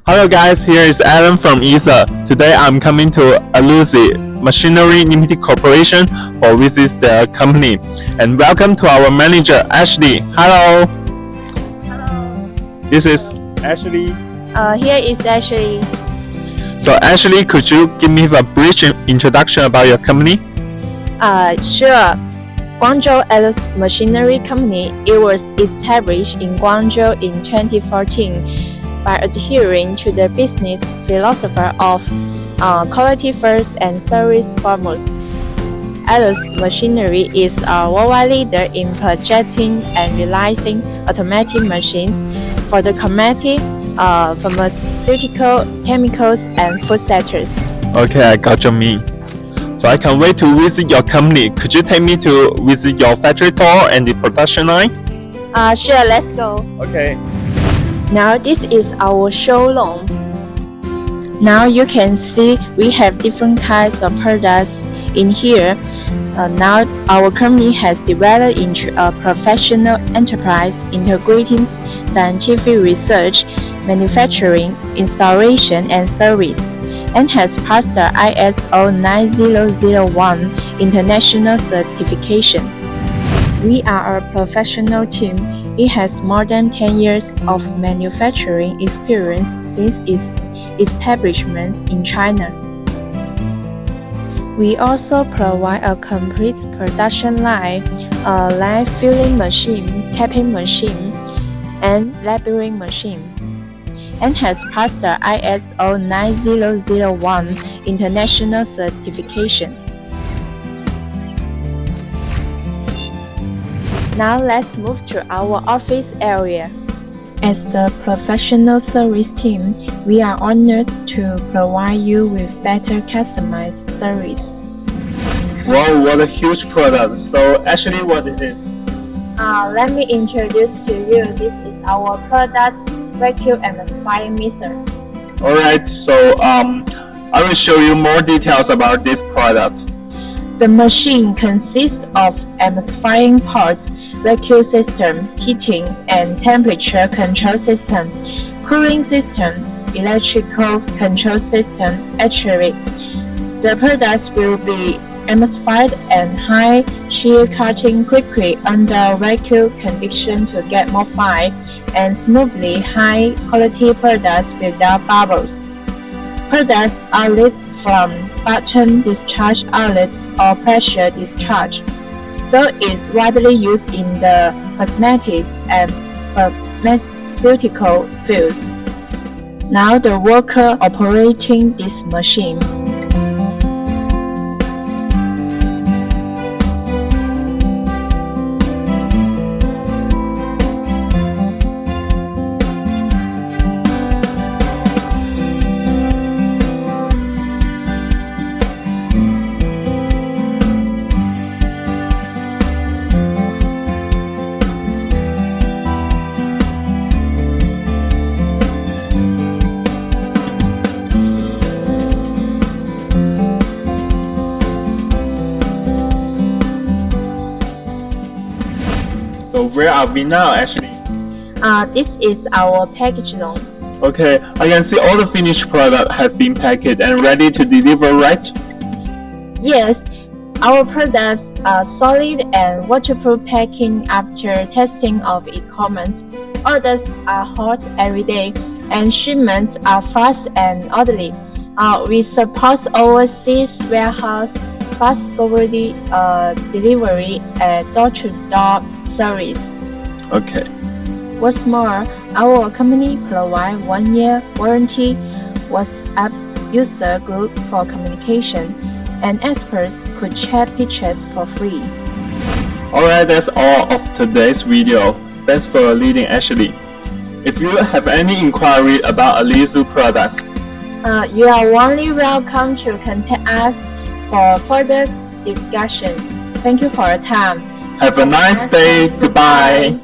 Hello guys, here is Alan from ESA. Today I'm coming to Ailusi Machinery Limited Corporation for visit their company. And welcome to our manager, Ashley. Hello. Hello. This is Ashley. Here is Ashley. So Ashley, could you give me a brief introduction about your company? Sure. Guangzhou Ailusi Machinery Company. It was established in Guangzhou in 2014 by adhering to the business philosophy of quality first and service foremost. Ailusi Machinery is a worldwide leader in projecting and realizing automatic machines for the cosmetic, pharmaceutical, chemicals, and food sectors. Okay, I got your mean. So I can't wait to visit your company. Could you take me to visit your factory tour and the production line? Sure, let's go. Okay. Now this is our showroom. Now you can see we have different kinds of products in here. Now our company has developed into a professional enterprise integrating scientific research, manufacturing, installation, and service, and has passed the ISO 9001 international certification. We are a professional team. It has more than 10 years of manufacturing experience since its establishment in China. We also provide a complete production line, a line filling machine, capping machine, and labeling machine, and has passed the ISO 9001 international certification. Now let's move to our office area. As the professional service team, we are honored to provide you with better customized service. Wow, what a huge product. So actually what it is? Let me introduce to you. This is our product, vacuum emulsifying mixer. Alright, so I will show you more details about this product. The machine consists of emulsifying parts, vacuum system, heating and temperature control system, cooling system, electrical control system, etc. The products will be emulsified and high shear cutting quickly under vacuum condition to get more fine and smoothly high quality products without bubbles. Products are lit from bottom discharge outlets or pressure discharge, so it's widely used in the cosmetics and pharmaceutical fields. Now the worker operating this machine. So where are we now actually? This is our package room. Okay, I can see all the finished product have been packaged and ready to deliver, right? Yes, our products are solid and waterproof packing after testing of e-commerce. Orders are hot every day and shipments are fast and orderly. We support overseas warehouse, fast forward delivery and door-to-door service. Okay. What's more, our company provides 1-year warranty, WhatsApp user group for communication, and experts could check pictures for free. Alright, that's all of today's video. Thanks for leading, Ashley. If you have any inquiry about Ailusi products, you are warmly welcome to contact us for further discussion. Thank you for your time. have a nice day. Goodbye.